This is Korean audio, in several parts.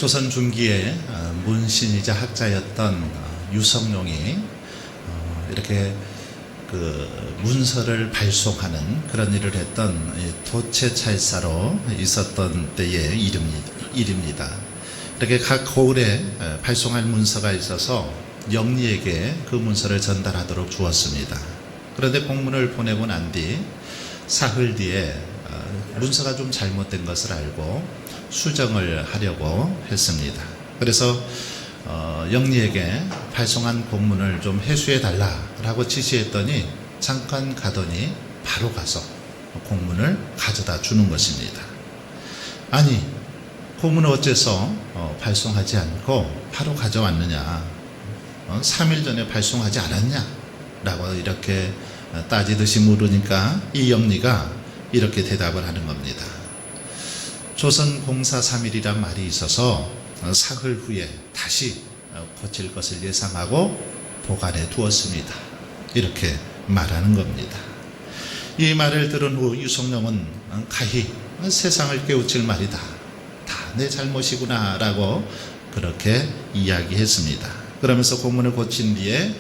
조선 중기에 문신이자 학자였던 유성룡이 이렇게 그 문서를 발송하는 그런 일을 했던 도채찰사로 있었던 때의 일입니다. 이렇게 각 고을에 발송할 문서가 있어서 영리에게 그 문서를 전달하도록 주었습니다. 그런데 공문을 보내고 난 뒤 사흘 뒤에 문서가 좀 잘못된 것을 알고 수정을 하려고 했습니다. 그래서 영리에게 발송한 공문을 좀 회수해 달라라고 지시했더니 잠깐 가더니 바로 가서 공문을 가져다 주는 것입니다. 아니, 공문을 어째서 발송하지 않고 바로 가져왔느냐, 3일 전에 발송하지 않았냐 라고 이렇게 따지듯이 물으니까 이 영리가 이렇게 대답을 하는 겁니다. 조선 공사 3일이란 말이 있어서 사흘 후에 다시 고칠 것을 예상하고 보관해 두었습니다. 이렇게 말하는 겁니다. 이 말을 들은 후 유성룡은 가히 세상을 깨우칠 말이다, 다 내 잘못이구나 라고 그렇게 이야기했습니다. 그러면서 공문을 고친 뒤에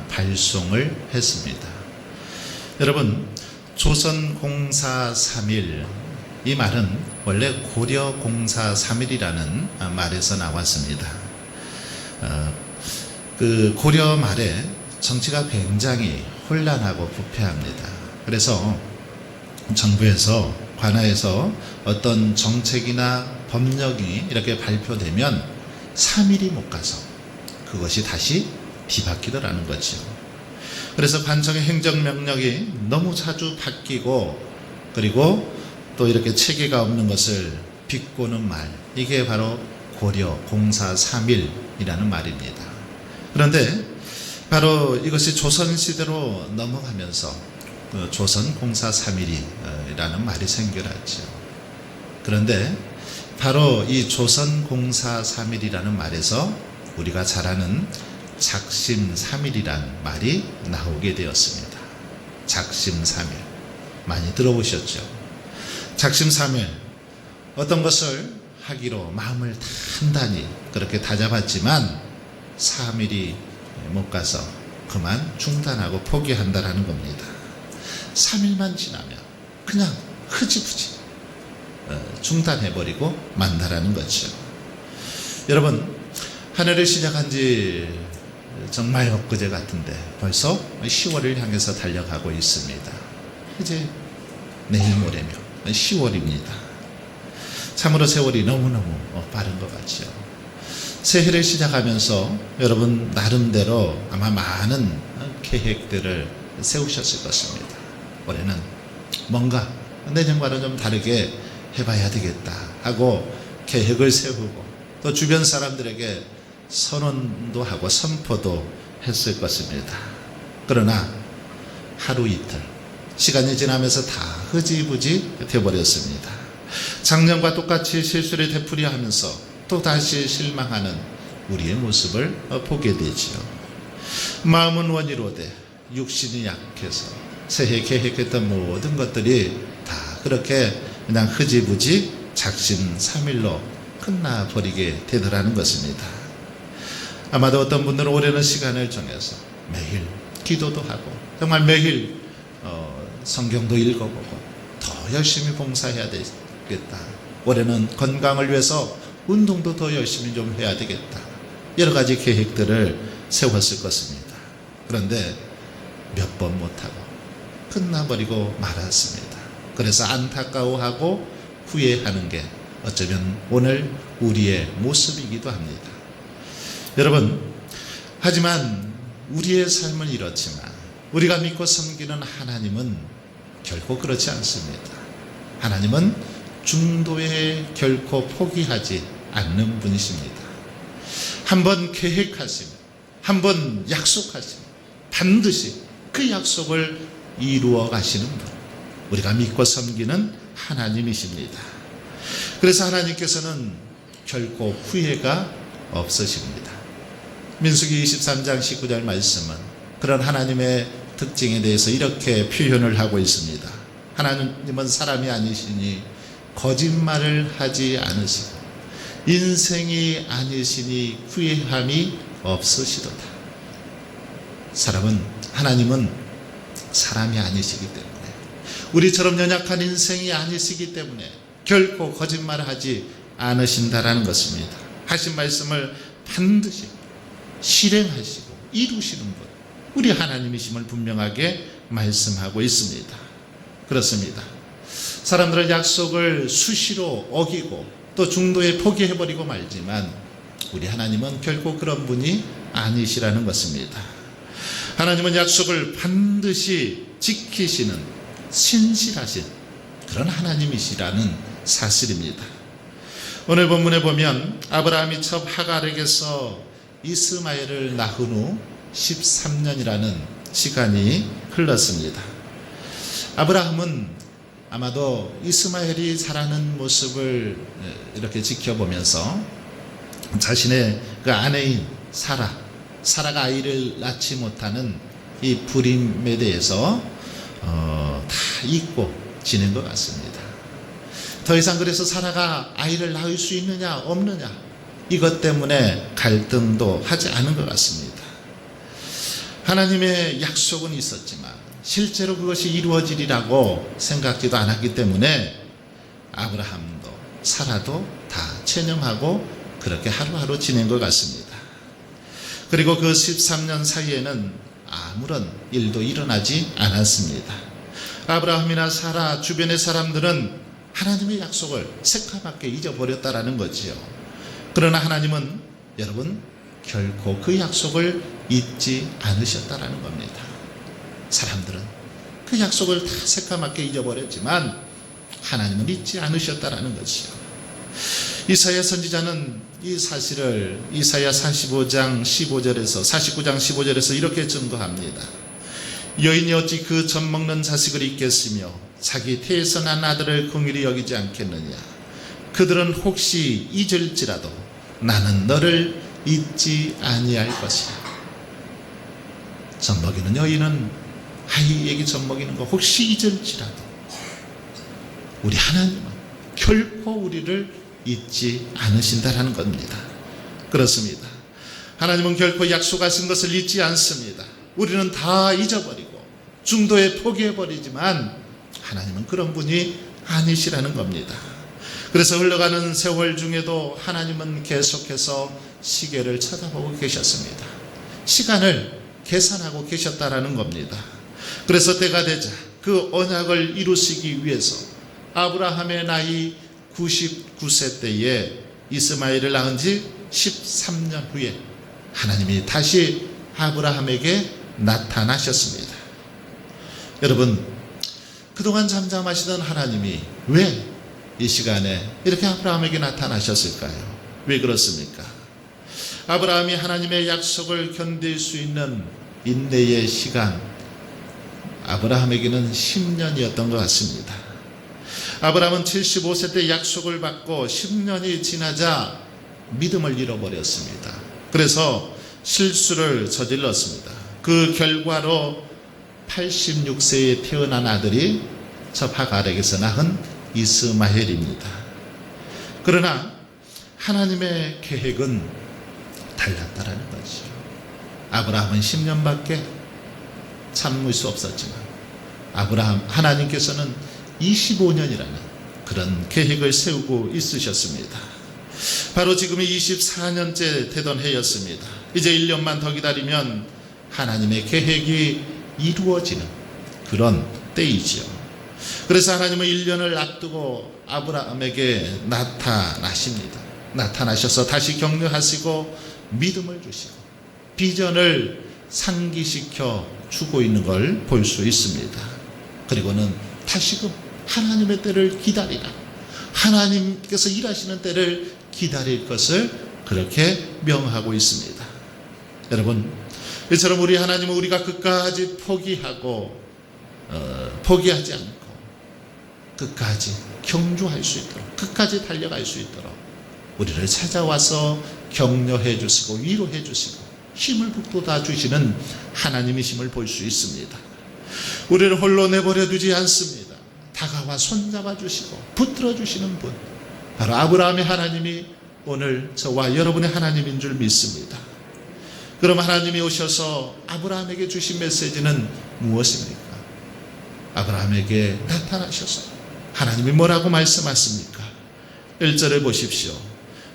발송을 했습니다. 여러분, 조선 공사 3일, 이 말은 원래 고려 공사 3일이라는 말에서 나왔습니다. 그 고려 말에 정치가 굉장히 혼란하고 부패합니다. 그래서 정부에서 관하에서 어떤 정책이나 법령이 이렇게 발표되면 3일이 못 가서 그것이 다시 뒤바뀌더라는 거죠. 그래서 관청의 행정명령이 너무 자주 바뀌고 그리고 또 이렇게 체계가 없는 것을 비꼬는 말, 이게 바로 고려 공사 3일이라는 말입니다. 그런데 바로 이것이 조선시대로 넘어가면서 조선 공사 3일이라는 말이 생겨났죠. 그런데 바로 이 조선 공사 3일이라는 말에서 우리가 잘 아는 작심 3일이란 말이 나오게 되었습니다. 작심 3일, 많이 들어보셨죠? 작심 3일, 어떤 것을 하기로 마음을 단단히 그렇게 다잡았지만 3일이 못 가서 그만 중단하고 포기한다라는 겁니다. 3일만 지나면 그냥 흐지부지 중단해버리고 만다라는 거죠. 여러분, 한 해를 시작한 지 정말 엊그제 같은데 벌써 10월을 향해서 달려가고 있습니다. 이제 내일 모레면 10월입니다. 참으로 세월이 너무너무 빠른 것 같죠. 새해를 시작하면서 여러분 나름대로 아마 많은 계획들을 세우셨을 것입니다. 올해는 뭔가 내년과는 좀 다르게 해봐야 되겠다 하고 계획을 세우고 또 주변 사람들에게 선언도 하고 선포도 했을 것입니다. 그러나 하루 이틀 시간이 지나면서 다 흐지부지 되어버렸습니다. 작년과 똑같이 실수를 되풀이하면서 또 다시 실망하는 우리의 모습을 보게 되지요. 마음은 원이로되 육신이 약해서 새해 계획했던 모든 것들이 다 그렇게 그냥 흐지부지 작심 3일로 끝나버리게 되더라는 것입니다. 아마도 어떤 분들은 올해는 시간을 정해서 매일 기도도 하고 정말 매일 성경도 읽어보고 더 열심히 봉사해야 되겠다. 올해는 건강을 위해서 운동도 더 열심히 좀 해야 되겠다. 여러 가지 계획들을 세웠을 것입니다. 그런데 몇 번 못하고 끝나버리고 말았습니다. 그래서 안타까워하고 후회하는 게 어쩌면 오늘 우리의 모습이기도 합니다. 여러분, 하지만 우리의 삶은 이렇지만 우리가 믿고 섬기는 하나님은 결코 그렇지 않습니다. 하나님은 중도에 결코 포기하지 않는 분이십니다. 한번 계획하시면, 한번 약속하시면 반드시 그 약속을 이루어 가시는 분, 우리가 믿고 섬기는 하나님이십니다. 그래서 하나님께서는 결코 후회가 없으십니다. 민수기 23장 19절 말씀은 그런 하나님의 특징에 대해서 이렇게 표현을 하고 있습니다. 하나님은 사람이 아니시니 거짓말을 하지 않으시고 인생이 아니시니 후회함이 없으시도다. 하나님은 사람이 아니시기 때문에, 우리처럼 연약한 인생이 아니시기 때문에 결코 거짓말을 하지 않으신다라는 것입니다. 하신 말씀을 반드시 실행하시고 이루시는 분, 우리 하나님이심을 분명하게 말씀하고 있습니다. 그렇습니다. 사람들은 약속을 수시로 어기고 또 중도에 포기해버리고 말지만 우리 하나님은 결코 그런 분이 아니시라는 것입니다. 하나님은 약속을 반드시 지키시는 신실하신 그런 하나님이시라는 사실입니다. 오늘 본문에 보면 아브라함이 첫 하갈에게서 이스마엘을 낳은 후 13년이라는 시간이 흘렀습니다. 아브라함은 아마도 이스마엘이 자라는 모습을 이렇게 지켜보면서 자신의 그 아내인 사라가 아이를 낳지 못하는 이 불임에 대해서 다 잊고 지낸 것 같습니다. 더 이상 그래서 사라가 아이를 낳을 수 있느냐 없느냐 이것 때문에 갈등도 하지 않은 것 같습니다. 하나님의 약속은 있었지만 실제로 그것이 이루어지리라고 생각지도 않았기 때문에 아브라함도 사라도 다 체념하고 그렇게 하루하루 지낸 것 같습니다. 그리고 그 13년 사이에는 아무런 일도 일어나지 않았습니다. 아브라함이나 사라 주변의 사람들은 하나님의 약속을 새카맣게 잊어버렸다라는 거지요. 그러나 하나님은 여러분 결코 그 약속을 잊지 않으셨다라는 겁니다. 사람들은 그 약속을 다 새카맣게 잊어버렸지만 하나님은 잊지 않으셨다라는 것이요. 이사야 선지자는 이 사실을 이사야 49장 15절에서 이렇게 증거합니다. 여인이 어찌 그 젖먹는 자식을 잊겠으며 자기 태에서 난 아들을 긍휼히 여기지 않겠느냐. 그들은 혹시 잊을지라도 나는 너를 잊지 아니할 것이야. 젖먹이는 여인은 아이에게 젖먹이는 거 혹시 잊을지라도 우리 하나님은 결코 우리를 잊지 않으신다라는 겁니다. 그렇습니다. 하나님은 결코 약속하신 것을 잊지 않습니다. 우리는 다 잊어버리고 중도에 포기해버리지만 하나님은 그런 분이 아니시라는 겁니다. 그래서 흘러가는 세월 중에도 하나님은 계속해서 시계를 쳐다보고 계셨습니다. 시간을 계산하고 계셨다라는 겁니다. 그래서 때가 되자 그 언약을 이루시기 위해서 아브라함의 나이 99세 때에 이스마엘을 낳은 지 13년 후에 하나님이 다시 아브라함에게 나타나셨습니다. 여러분, 그동안 잠잠하시던 하나님이 왜 이 시간에 이렇게 아브라함에게 나타나셨을까요? 왜 그렇습니까? 아브라함이 하나님의 약속을 견딜 수 있는 인내의 시간, 아브라함에게는 10년이었던 것 같습니다. 아브라함은 75세 때 약속을 받고 10년이 지나자 믿음을 잃어버렸습니다. 그래서 실수를 저질렀습니다. 그 결과로 86세에 태어난 아들이 첫 하갈에게서 낳은 이스마엘입니다. 그러나 하나님의 계획은 달랐다라는 거죠. 아브라함은 10년밖에 참을 수 없었지만 하나님께서는 25년이라는 그런 계획을 세우고 있으셨습니다. 바로 지금이 24년째 되던 해였습니다. 이제 1년만 더 기다리면 하나님의 계획이 이루어지는 그런 때이지요. 그래서 하나님은 1년을 앞두고 아브라함에게 나타나셔서 다시 격려하시고 믿음을 주시고 비전을 상기시켜 주고 있는 걸 볼 수 있습니다. 그리고는 다시금 하나님의 때를 기다리라. 하나님께서 일하시는 때를 기다릴 것을 그렇게 명하고 있습니다. 여러분, 이처럼 우리 하나님은 우리가 끝까지 포기하지 않고 끝까지 경주할 수 있도록, 끝까지 달려갈 수 있도록 우리를 찾아와서 격려해 주시고 위로해 주시고 힘을 북돋아 주시는 하나님이심을 볼 수 있습니다. 우리를 홀로 내버려 두지 않습니다. 다가와 손잡아 주시고 붙들어 주시는 분, 바로 아브라함의 하나님이 오늘 저와 여러분의 하나님인 줄 믿습니다. 그럼 하나님이 오셔서 아브라함에게 주신 메시지는 무엇입니까? 아브라함에게 나타나셔서 하나님이 뭐라고 말씀하십니까? 1절을 보십시오.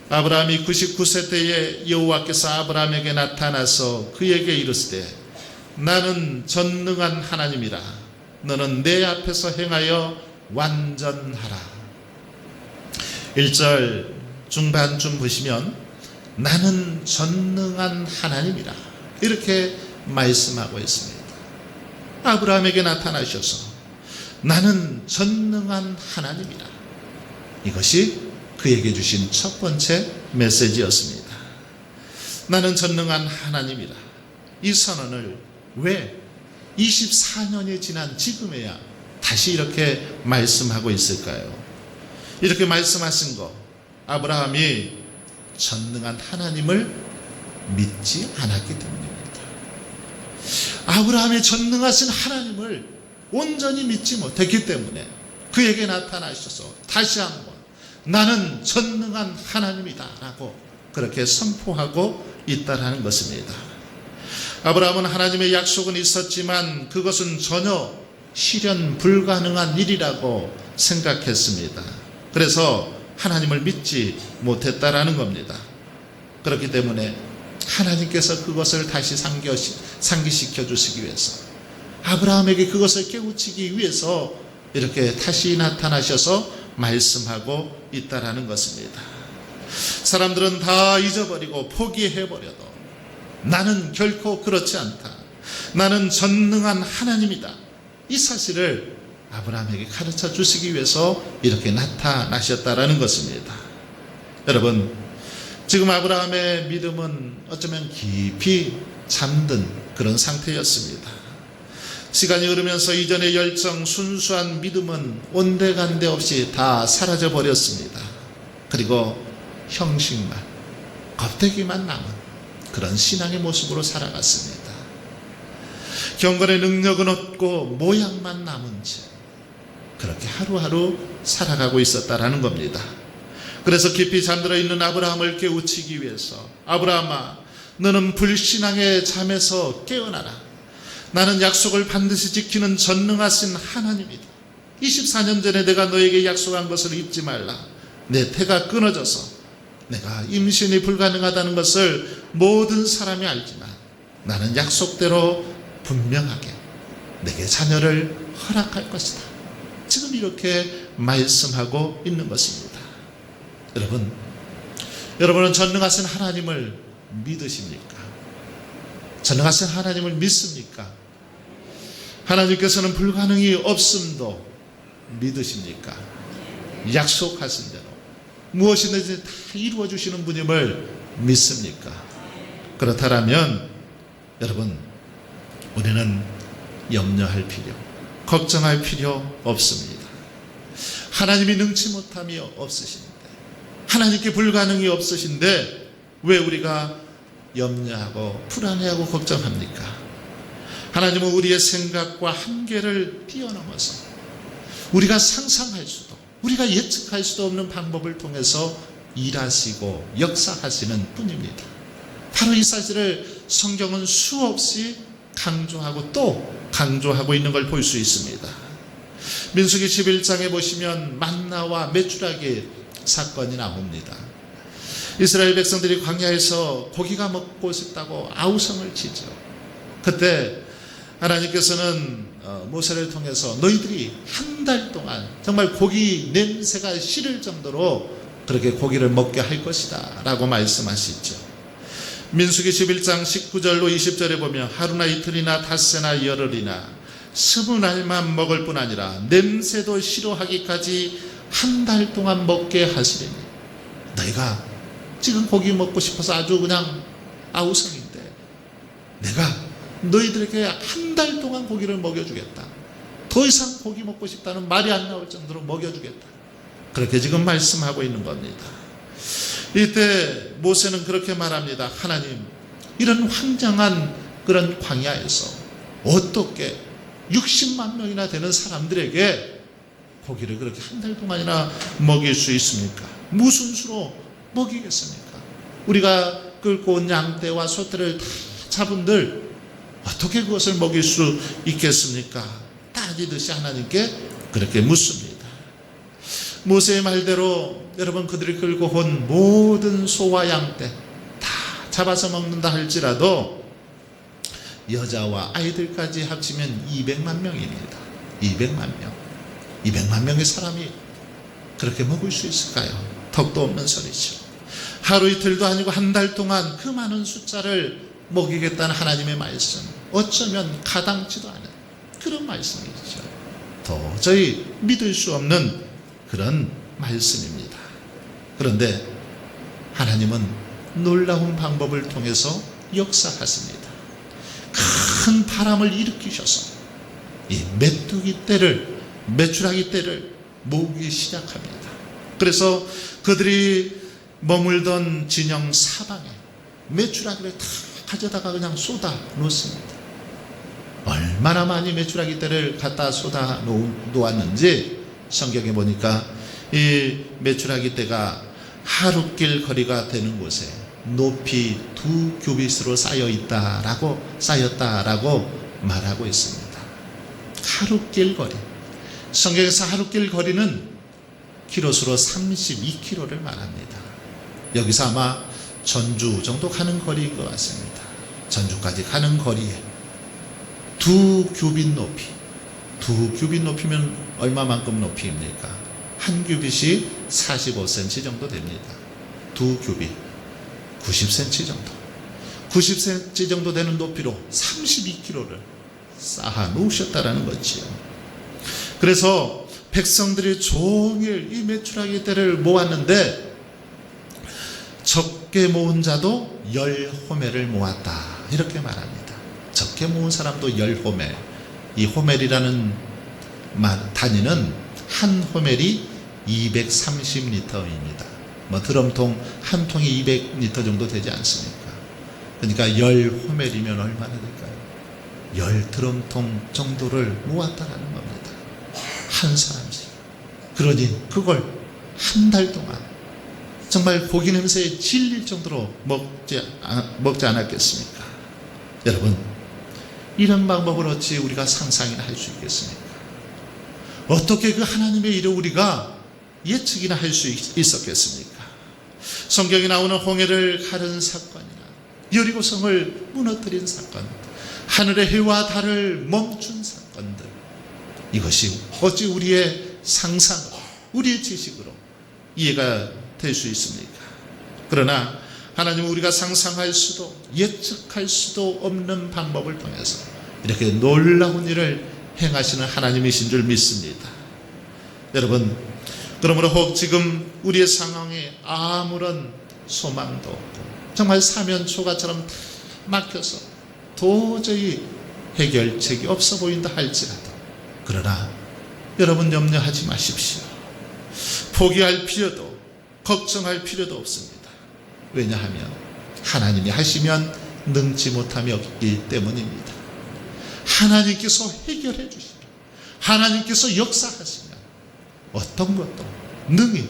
아브라함이 99세 때에 여호와께서 아브라함에게 나타나서 그에게 이르시되 나는 전능한 하나님이라 너는 내 앞에서 행하여 완전하라. 1절 중반쯤 보시면 나는 전능한 하나님이라 이렇게 말씀하고 있습니다. 아브라함에게 나타나셔서 나는 전능한 하나님이라. 이것이 그에게 주신 첫 번째 메시지였습니다. 나는 전능한 하나님이라. 이 선언을 왜 24년이 지난 지금에야 다시 이렇게 말씀하고 있을까요? 이렇게 말씀하신 거, 아브라함이 전능한 하나님을 믿지 않았기 때문입니다. 아브라함이 전능하신 하나님을 온전히 믿지 못했기 때문에 그에게 나타나셔서 다시 한번 나는 전능한 하나님이다 라고 그렇게 선포하고 있다라는 것입니다. 아브라함은 하나님의 약속은 있었지만 그것은 전혀 실현 불가능한 일이라고 생각했습니다. 그래서 하나님을 믿지 못했다라는 겁니다. 그렇기 때문에 하나님께서 그것을 다시 상기시켜 주시기 위해서 아브라함에게 그것을 깨우치기 위해서 이렇게 다시 나타나셔서 말씀하고 있다라는 것입니다. 사람들은 다 잊어버리고 포기해버려도 나는 결코 그렇지 않다. 나는 전능한 하나님이다. 이 사실을 아브라함에게 가르쳐 주시기 위해서 이렇게 나타나셨다라는 것입니다. 여러분, 지금 아브라함의 믿음은 어쩌면 깊이 잠든 그런 상태였습니다. 시간이 흐르면서 이전의 열정, 순수한 믿음은 온데간데 없이 다 사라져 버렸습니다. 그리고 형식만, 껍데기만 남은 그런 신앙의 모습으로 살아갔습니다. 경건의 능력은 없고 모양만 남은 채 그렇게 하루하루 살아가고 있었다라는 겁니다. 그래서 깊이 잠들어 있는 아브라함을 깨우치기 위해서 아브라함아, 너는 불신앙의 잠에서 깨어나라. 나는 약속을 반드시 지키는 전능하신 하나님이다. 24년 전에 내가 너에게 약속한 것을 잊지 말라. 내 태가 끊어져서 내가 임신이 불가능하다는 것을 모든 사람이 알지만 나는 약속대로 분명하게 내게 자녀를 허락할 것이다. 지금 이렇게 말씀하고 있는 것입니다. 여러분은 전능하신 하나님을 믿으십니까? 전능하신 하나님을 믿습니까? 하나님께서는 불가능이 없음도 믿으십니까? 약속하신 대로 무엇이든지 다 이루어 주시는 분임을 믿습니까? 그렇다면 여러분, 우리는 염려할 필요, 걱정할 필요 없습니다. 하나님이 능치 못함이 없으신데, 하나님께 불가능이 없으신데 왜 우리가 염려하고 불안해하고 걱정합니까? 하나님은 우리의 생각과 한계를 뛰어넘어서 우리가 상상할 수도, 우리가 예측할 수도 없는 방법을 통해서 일하시고 역사하시는 분입니다. 바로 이 사실을 성경은 수없이 강조하고 또 강조하고 있는 걸 볼 수 있습니다. 민수기 11장에 보시면 만나와 메추라기 사건이 나옵니다. 이스라엘 백성들이 광야에서 고기가 먹고 싶다고 아우성을 치죠. 그때 하나님께서는 모세를 통해서 너희들이 한 달 동안 정말 고기 냄새가 싫을 정도로 그렇게 고기를 먹게 할 것이다 라고 말씀하시죠. 민수기 11장 19절로 20절에 보면 하루나 이틀이나 닷새나 열흘이나 20날만 먹을 뿐 아니라 냄새도 싫어하기까지 한 달 동안 먹게 하시리니 너희가 지금 고기 먹고 싶어서 아주 그냥 아우성인데 내가 너희들에게 한 달 동안 고기를 먹여주겠다. 더 이상 고기 먹고 싶다는 말이 안 나올 정도로 먹여주겠다. 그렇게 지금 말씀하고 있는 겁니다. 이때 모세는 그렇게 말합니다. 하나님, 이런 황량한 그런 광야에서 어떻게 60만 명이나 되는 사람들에게 고기를 그렇게 한 달 동안이나 먹일 수 있습니까? 무슨 수로 먹이겠습니까? 우리가 끌고 온 양떼와 소떼를 다 잡은들 어떻게 그것을 먹일 수 있겠습니까? 따지듯이 하나님께 그렇게 묻습니다. 모세의 말대로 여러분 그들이 끌고 온 모든 소와 양떼 다 잡아서 먹는다 할지라도 여자와 아이들까지 합치면 200만 명입니다. 200만 명. 200만 명의 사람이 그렇게 먹을 수 있을까요? 턱도 없는 소리죠. 하루 이틀도 아니고 한 달 동안 그 많은 숫자를 먹이겠다는 하나님의 말씀, 어쩌면 가당치도 않은 그런 말씀이죠. 도저히 믿을 수 없는 그런 말씀입니다. 그런데 하나님은 놀라운 방법을 통해서 역사하십니다. 큰 바람을 일으키셔서 이 메뚜기 떼를, 메추라기 떼를 모으기 시작합니다. 그래서 그들이 머물던 진영 사방에 메추라기를 다 가져다가 그냥 쏟아 놓습니다. 얼마나 많이 메추라기 떼를 갖다 쏟아 놓았는지 성경에 보니까 이 메추라기 떼가 하룻길 거리가 되는 곳에 높이 2규빗으로 쌓였다라고 말하고 있습니다. 하룻길 거리. 성경에서 하룻길 거리는 키로수로 32km를 말합니다. 여기서 아마 전주 정도 가는 거리인 것 같습니다. 전주까지 가는 거리에 2규빗 높이. 2규빗 높이면 얼마만큼 높이입니까? 한 규빗이 45cm 정도 됩니다. 2규빗 90cm 정도. 90cm 정도 되는 높이로 32km를 쌓아 놓으셨다라는 거지요. 그래서 백성들이 종일 이 메추라기 떼를 모았는데 적게 모은 자도 10호멜을 모았다 이렇게 말합니다. 적게 모은 사람도 10호멜. 이 호멜이라는 단위는 한 호멜이 230리터입니다. 드럼통 한 통이 200리터 정도 되지 않습니까? 그러니까 10호멜이면 얼마나 될까요? 10드럼통 정도를 모았다라는 겁니다. 한 사람씩. 그러니 그걸 한 달 동안 정말 고기 냄새에 질릴 정도로 먹지 않았겠습니까? 여러분, 이런 방법을 어찌 우리가 상상이나 할 수 있겠습니까? 어떻게 그 하나님의 일을 우리가 예측이나 할 수 있었겠습니까? 성경에 나오는 홍해를 가른 사건이나 여리고성을 무너뜨린 사건, 하늘의 해와 달을 멈춘 사건들, 이것이 어찌 우리의 상상으로, 우리의 지식으로 이해가 될 수 있습니까? 그러나 하나님은 우리가 상상할 수도 예측할 수도 없는 방법을 통해서 이렇게 놀라운 일을 행하시는 하나님이신 줄 믿습니다. 여러분, 그러므로 혹 지금 우리의 상황에 아무런 소망도 없고 정말 사면초가처럼 막혀서 도저히 해결책이 없어 보인다 할지라도, 그러나 여러분 염려하지 마십시오. 포기할 필요도 걱정할 필요도 없습니다. 왜냐하면 하나님이 하시면 능치 못함이 없기 때문입니다. 하나님께서 해결해 주시면, 하나님께서 역사하시면 어떤 것도 능히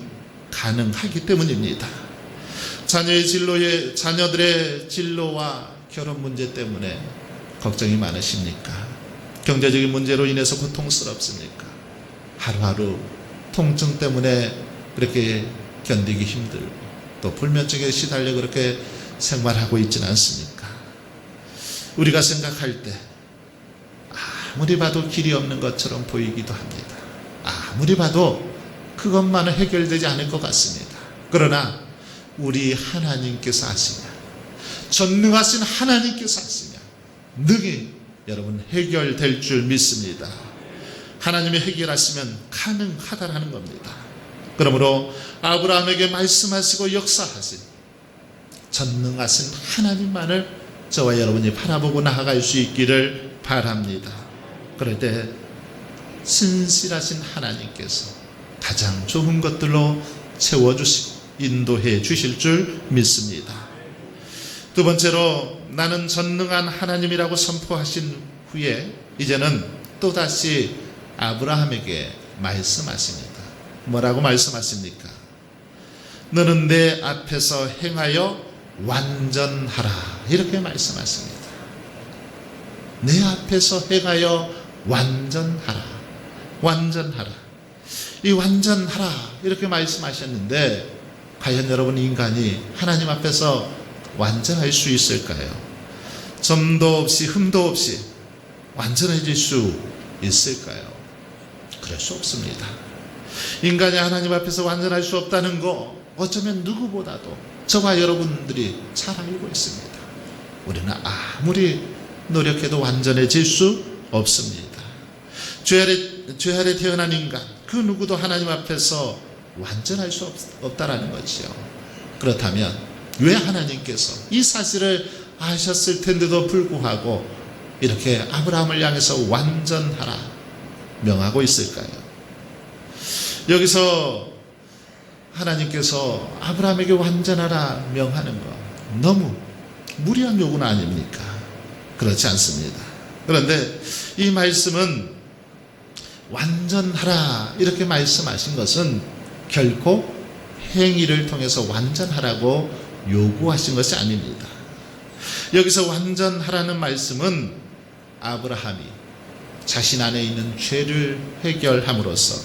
가능하기 때문입니다. 자녀들의 진로와 결혼 문제 때문에 걱정이 많으십니까? 경제적인 문제로 인해서 고통스럽습니까? 하루하루 통증 때문에 그렇게 견디기 힘들고 또 불면증에 시달려 그렇게 생활하고 있지는 않습니까? 우리가 생각할 때 아무리 봐도 길이 없는 것처럼 보이기도 합니다. 아무리 봐도 그것만은 해결되지 않을 것 같습니다. 그러나 우리 하나님께서 하시면, 전능하신 하나님께서 하시면 능히 여러분 해결될 줄 믿습니다. 하나님이 해결하시면 가능하다라는 겁니다. 그러므로 아브라함에게 말씀하시고 역사하신 전능하신 하나님만을 저와 여러분이 바라보고 나아갈 수 있기를 바랍니다. 그럴 때 신실하신 하나님께서 가장 좋은 것들로 채워주시고 인도해 주실 줄 믿습니다. 두 번째로, 나는 전능한 하나님이라고 선포하신 후에 이제는 또다시 아브라함에게 말씀하십니다. 뭐라고 말씀하십니까? 너는 내 앞에서 행하여 완전하라. 이렇게 말씀하십니다. 내 앞에서 행하여 완전하라. 완전하라. 이 완전하라 이렇게 말씀하셨는데 과연 여러분 인간이 하나님 앞에서 완전할 수 있을까요? 점도 없이 흠도 없이 완전해질 수 있을까요? 그럴 수 없습니다. 인간이 하나님 앞에서 완전할 수 없다는 거 어쩌면 누구보다도 저와 여러분들이 잘 알고 있습니다. 우리는 아무리 노력해도 완전해질 수 없습니다. 죄 아래 태어난 인간 그 누구도 하나님 앞에서 완전할 수 없다라는 거지요. 그렇다면 왜 하나님께서 이 사실을 아셨을 텐데도 불구하고 이렇게 아브라함을 향해서 완전하라 명하고 있을까요? 여기서 하나님께서 아브라함에게 완전하라 명하는 것 너무 무리한 요구는 아닙니까? 그렇지 않습니다. 그런데 이 말씀은 완전하라 이렇게 말씀하신 것은 결코 행위를 통해서 완전하라고 요구하신 것이 아닙니다. 여기서 완전하라는 말씀은 아브라함이 자신 안에 있는 죄를 해결함으로써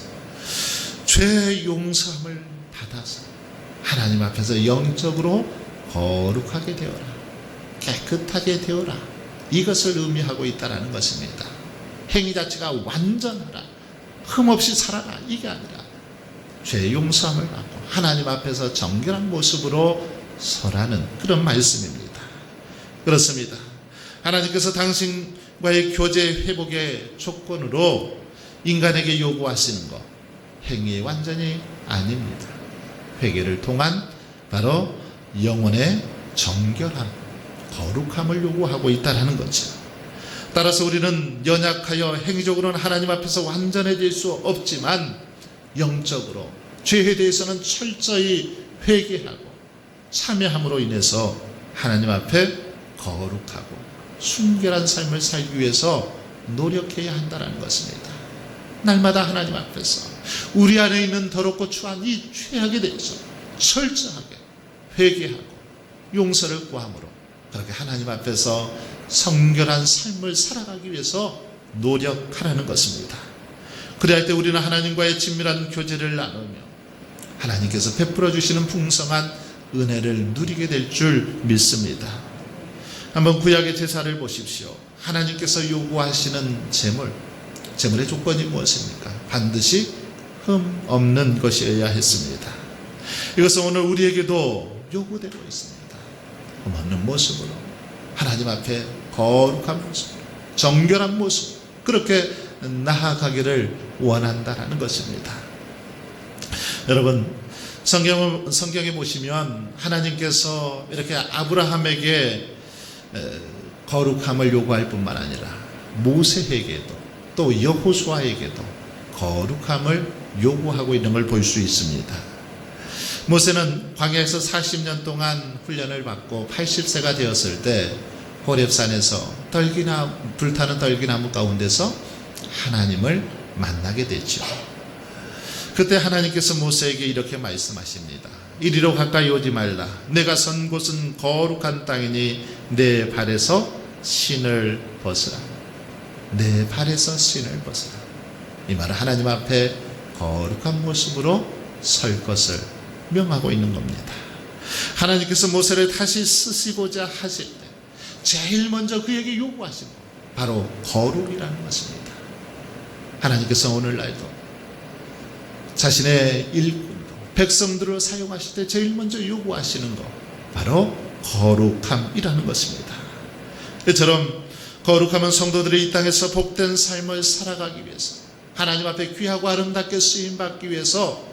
죄 용서함을 받아서 하나님 앞에서 영적으로 거룩하게 되어라, 깨끗하게 되어라, 이것을 의미하고 있다는 것입니다. 행위 자체가 완전하라, 흠없이 살아라, 이게 아니라 죄 용서함을 받고 하나님 앞에서 정결한 모습으로 서라는 그런 말씀입니다. 그렇습니다. 하나님께서 당신과의 교제 회복의 조건으로 인간에게 요구하시는 것 행위의 완전이 아닙니다. 회개를 통한 바로 영혼의 정결함, 거룩함을 요구하고 있다는 거죠. 따라서 우리는 연약하여 행위적으로는 하나님 앞에서 완전해질 수 없지만 영적으로 죄에 대해서는 철저히 회개하고 참여함으로 인해서 하나님 앞에 거룩하고 순결한 삶을 살기 위해서 노력해야 한다는 것입니다. 날마다 하나님 앞에서 우리 안에 있는 더럽고 추한 이 죄악에 대해서 철저하게 회개하고 용서를 구함으로 그렇게 하나님 앞에서 성결한 삶을 살아가기 위해서 노력하라는 것입니다. 그래야 할 때 우리는 하나님과의 친밀한 교제를 나누며 하나님께서 베풀어 주시는 풍성한 은혜를 누리게 될 줄 믿습니다. 한번 구약의 제사를 보십시오. 하나님께서 요구하시는 제물의 조건이 무엇입니까? 반드시 흠 없는 것이어야 했습니다. 이것은 오늘 우리에게도 요구되고 있습니다. 흠 없는 모습으로 하나님 앞에 거룩한 모습, 정결한 모습 그렇게 나아가기를 원한다라는 것입니다. 여러분 성경에 보시면 하나님께서 이렇게 아브라함에게 거룩함을 요구할 뿐만 아니라 모세에게도 또 여호수아에게도 거룩함을 요구하고 있는 걸 볼 수 있습니다. 모세는 광야에서 40년 동안 훈련을 받고 80세가 되었을 때 호렙산에서 불타는 떨기나무 가운데서 하나님을 만나게 됐죠. 그때 하나님께서 모세에게 이렇게 말씀하십니다. 이리로 가까이 오지 말라. 내가 선 곳은 거룩한 땅이니 내 발에서 신을 벗으라. 내 발에서 신을 벗으라. 이 말은 하나님 앞에 거룩한 모습으로 설 것을 명하고 있는 겁니다. 하나님께서 모세를 다시 쓰시고자 하실 때 제일 먼저 그에게 요구하신 것 바로 거룩이라는 것입니다. 하나님께서 오늘날도 자신의 일꾼 백성들을 사용하실 때 제일 먼저 요구하시는 것 바로 거룩함이라는 것입니다. 이처럼 거룩함은 성도들이 이 땅에서 복된 삶을 살아가기 위해서 하나님 앞에 귀하고 아름답게 쓰임받기 위해서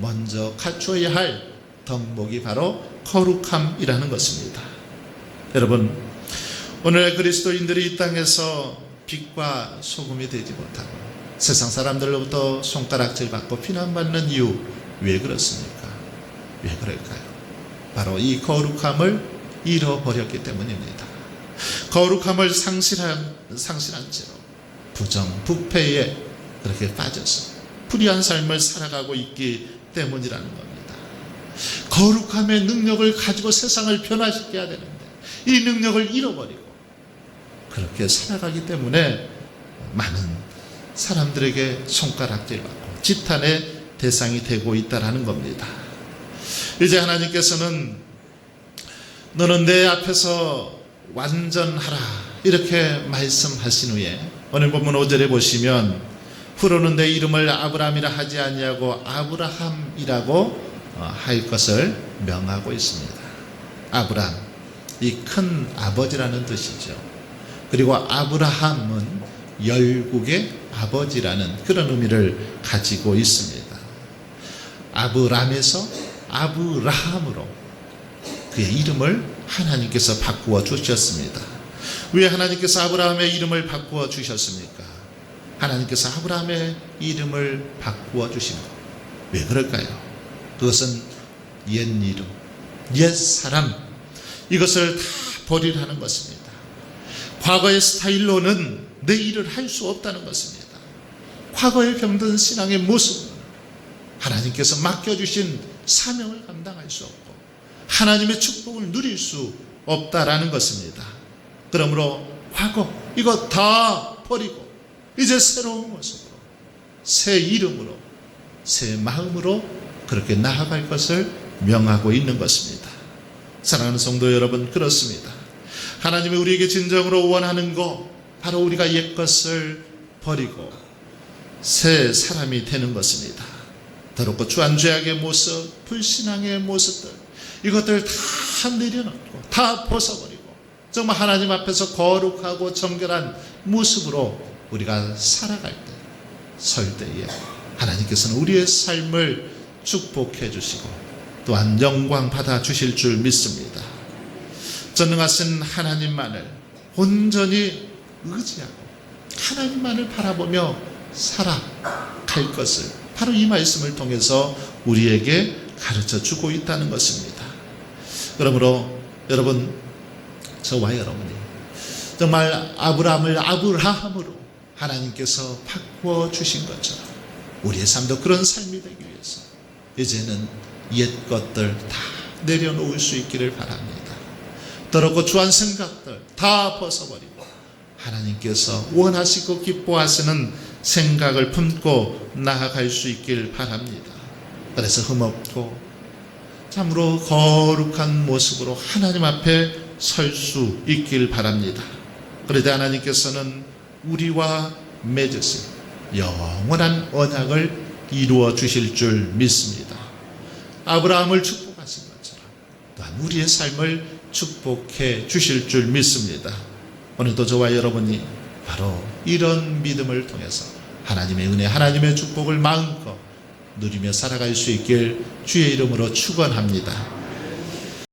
먼저 갖춰야 할 덕목이 바로 거룩함이라는 것입니다. 여러분 오늘 그리스도인들이 이 땅에서 빛과 소금이 되지 못하고 세상 사람들로부터 손가락질 받고 비난받는 이유 왜 그렇습니까? 왜 그럴까요? 바로 이 거룩함을 잃어버렸기 때문입니다. 거룩함을 상실한 채로 부정, 부패에 그렇게 빠져서 불의한 삶을 살아가고 있기 때문이라는 겁니다. 거룩함의 능력을 가지고 세상을 변화시켜야 되는데 이 능력을 잃어버리고 그렇게 살아가기 때문에 많은 사람들에게 손가락질받고 지탄의 대상이 되고 있다는 겁니다. 이제 하나님께서는 너는 내 앞에서 완전하라 이렇게 말씀하신 후에 오늘 본문 5절에 보시면 후로는 내 이름을 아브라함이라 하지 아니하고 아브라함이라고 할 것을 명하고 있습니다. 아브라함, 이 큰 아버지라는 뜻이죠. 그리고 아브라함은 열국의 아버지라는 그런 의미를 가지고 있습니다. 아브람에서 아브라함으로 그의 이름을 하나님께서 바꾸어 주셨습니다. 왜 하나님께서 아브라함의 이름을 바꾸어 주셨습니까? 하나님께서 아브라함의 이름을 바꾸어 주신 것. 왜 그럴까요? 그것은 옛 이름, 옛 사람, 이것을 다 버리라는 것입니다. 과거의 스타일로는 내 일을 할 수 없다는 것입니다. 과거의 병든 신앙의 모습은 하나님께서 맡겨주신 사명을 감당할 수 없고 하나님의 축복을 누릴 수 없다라는 것입니다. 그러므로 과거 이거 다 버리고 이제 새로운 모습으로 새 이름으로 새 마음으로 그렇게 나아갈 것을 명하고 있는 것입니다. 사랑하는 성도 여러분, 그렇습니다. 하나님이 우리에게 진정으로 원하는 것 바로 우리가 옛것을 버리고 새 사람이 되는 것입니다. 더럽고 추한 죄악의 모습, 불신앙의 모습들 이것들 다 내려놓고 다 벗어버리고 정말 하나님 앞에서 거룩하고 정결한 모습으로 우리가 살아갈 때, 설 때에 하나님께서는 우리의 삶을 축복해 주시고 또한 영광 받아 주실 줄 믿습니다. 전능하신 하나님만을 온전히 의지하고 하나님만을 바라보며 살아갈 것을 바로 이 말씀을 통해서 우리에게 가르쳐 주고 있다는 것입니다. 그러므로 여러분, 저와 여러분이 정말 아브라함을 아브라함으로 하나님께서 바꾸어 주신 것처럼 우리의 삶도 그런 삶이 되기 위해서 이제는 옛 것들 다 내려놓을 수 있기를 바랍니다. 더럽고 추한 생각들 다 벗어버리고 하나님께서 원하시고 기뻐하시는 생각을 품고 나아갈 수 있길 바랍니다. 그래서 흠없고 참으로 거룩한 모습으로 하나님 앞에 설 수 있길 바랍니다. 그러자 하나님께서는 우리와 맺으신 영원한 언약을 이루어 주실 줄 믿습니다. 아브라함을 축복하신 것처럼 또한 우리의 삶을 축복해 주실 줄 믿습니다. 오늘도 저와 여러분이 바로 이런 믿음을 통해서 하나님의 은혜, 하나님의 축복을 마음껏 누리며 살아갈 수 있길 주의 이름으로 축원합니다.